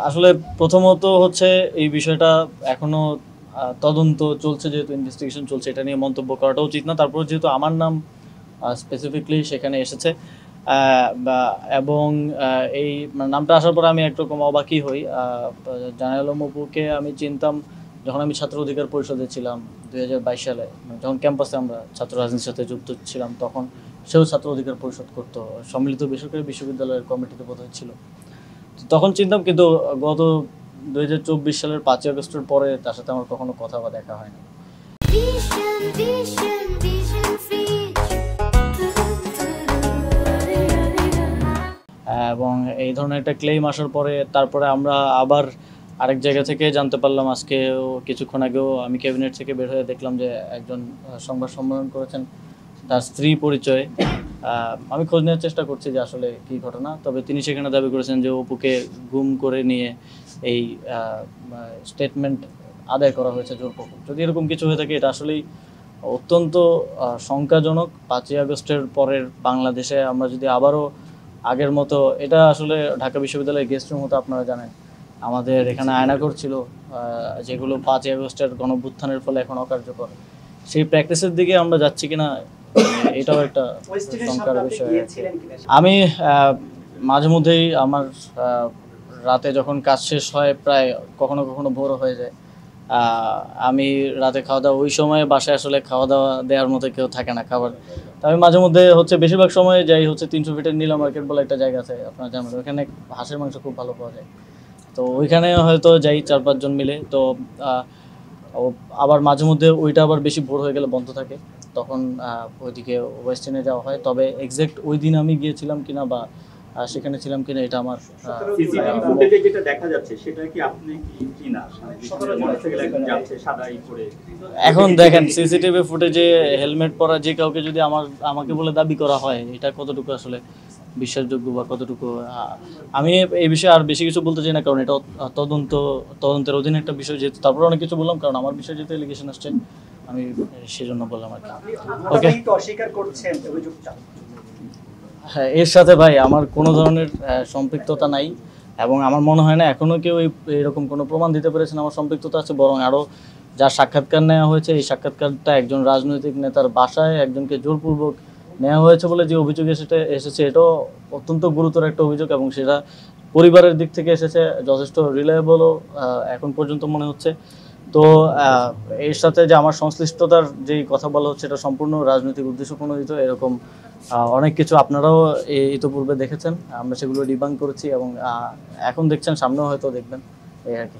আসলে প্রথমত হচ্ছে এই বিষয়টা এখনো তদন্ত চলছে, যেহেতু ইনভেস্টিগেশন চলছে, এটা নিয়ে মন্তব্য করাটা উচিত না। তারপর যেহেতু আমার নাম স্পেসিফিকলি সেখানে এসেছে এবং এই নামটা আসার পর আমি একরকম অবাকই হই। জানাল আলম অপুকে আমি চিনতাম যখন আমি ছাত্র অধিকার পরিষদে ছিলাম 2022 সালে, যখন ক্যাম্পাসে আমরা ছাত্র রাজনীতির সাথে যুক্ত ছিলাম, তখন সেও ছাত্র অধিকার পরিষদ করতো, সম্মিলিত বেসরকারি বিশ্ববিদ্যালয়ের কমিটিতে বোধহয় ছিল। তখন চিনতাম, কিন্তু গত 2024 সালের 5ই আগস্টের পরে তার সাথে আমার কখনো কথা বা দেখা হয়নি। এবং এই ধরনের একটা ক্লেম আসার পরে তারপরে আমরা আবার আরেক জায়গা থেকে জানতে পারলাম, আজকেও কিছুক্ষণ আগেও আমি ক্যাবিনেট থেকে বের হয়ে দেখলাম যে একজন সংবাদ সম্মেলন করেছেন, তার স্ত্রী পরিচয়ে। আমি খোঁজ নেওয়ার চেষ্টা করছি যে আসলে কী ঘটনা। তবে তিনি সেখানে দাবি করেছেন যে অপুকে গুম করে নিয়ে এই স্টেটমেন্ট আদায় করা হয়েছে জোরপূর্বক। যদি এরকম কিছু হয়ে থাকে, এটা আসলেই অত্যন্ত শঙ্কাজনক। 5ই আগস্টের পরের বাংলাদেশে আমরা যদি আবারও আগের মতো, এটা আসলে ঢাকা বিশ্ববিদ্যালয়ের গেস্ট রুম হতো, আপনারা জানেন আমাদের এখানে আয়নাঘর ছিল, যেগুলো 5ই আগস্টের গণঅভ্যুত্থানের ফলে এখন অকার্যকর। সেই প্র্যাকটিসের দিকে আমরা যাচ্ছি কিনা, এটাও একটা শঙ্কার বিষয়। আমি মাঝে মধ্যেই আমার রাতে যখন কাজ শেষ হয়, প্রায় কখনো কখনো ভোরও হয়ে যায়, আমি রাতে খাওয়া দাওয়া, ওই সময় বাসায় আসলে খাওয়া দাওয়া দেওয়ার মতো কেউ থাকে না খাবার। আমি মাঝে মধ্যে হচ্ছে বেশিরভাগ সময় যাই হচ্ছে 300 ফিটের নীলা মার্কেট বলে একটা জায়গা আছে, আপনারা জানেন, ওইখানে হাঁসের মাংস খুব ভালো পাওয়া যায়। তো ওইখানে হয়তো যাই 4-5 জন মিলে। তো আবার মাঝে মধ্যে ওইটা আবার বেশি ভোর হয়ে গেলে বন্ধ থাকে, তখন ওইদিকে ওয়েস্টার্নে যাওয়া হয়। তবে এক্স্যাক্ট ওই দিন আমি গিয়েছিলাম কিনা বা সেখানে ছিলাম কিনা, এটা আমার যেটা দেখা যাচ্ছে সেটা কি আপনি কি না এখন দেখেন সিসিটিভি ফুটেজে হেলমেট পরা যে কাউকে যদি আমাকে বলে দাবি করা হয়, এটা কতটুকু আসলে বিশ্বাসযোগ্য বা কতটুকু, আমি এই বিষয়ে আর বেশি কিছু বলতে চাই না, কারণ এটা তদন্তের অধীনে একটা বিষয়, যেহেতু তারপরে অনেক কিছু বললাম, কারণ আমার বিষয়ে যেহেতু এলিগেশন আসছে, আমি সেজন্য বললাম আর কি। ওকে, হ্যাঁ, এর সাথে ভাই আমার কোনো ধরনের সম্পৃক্ততা নাই, এবং আমার মনে হয় না এখনও কেউ এরকম কোনো প্রমাণ দিতে পেরেছেন আমার সম্পৃক্ততা আছে। বরং আরও যা সাক্ষাৎকার নেওয়া হয়েছে, এই সাক্ষাৎকারটা একজন রাজনৈতিক নেতার বাসায় একজনকে জোরপূর্বক নেওয়া হয়েছে বলে যে অভিযোগ এসেছে, এটাও অত্যন্ত গুরুতর একটা অভিযোগ, এবং সেটা পরিবারের দিক থেকে এসেছে, যথেষ্ট রিলায়েবলও এখন পর্যন্ত মনে হচ্ছে। তো এর সাথে যে আমার সংশ্লিষ্টতার যেই কথা বলা হচ্ছে, এটা সম্পূর্ণ রাজনৈতিক উদ্দেশ্য প্রণোদিত। এরকম অনেক কিছু আপনারাও ইতিপূর্বে দেখেছেন, আমরা সেগুলো ডিবাঙ্ক করেছি, এবং এখন দেখছেন, সামনেও হয়তো দেখবেন, এই আর কি।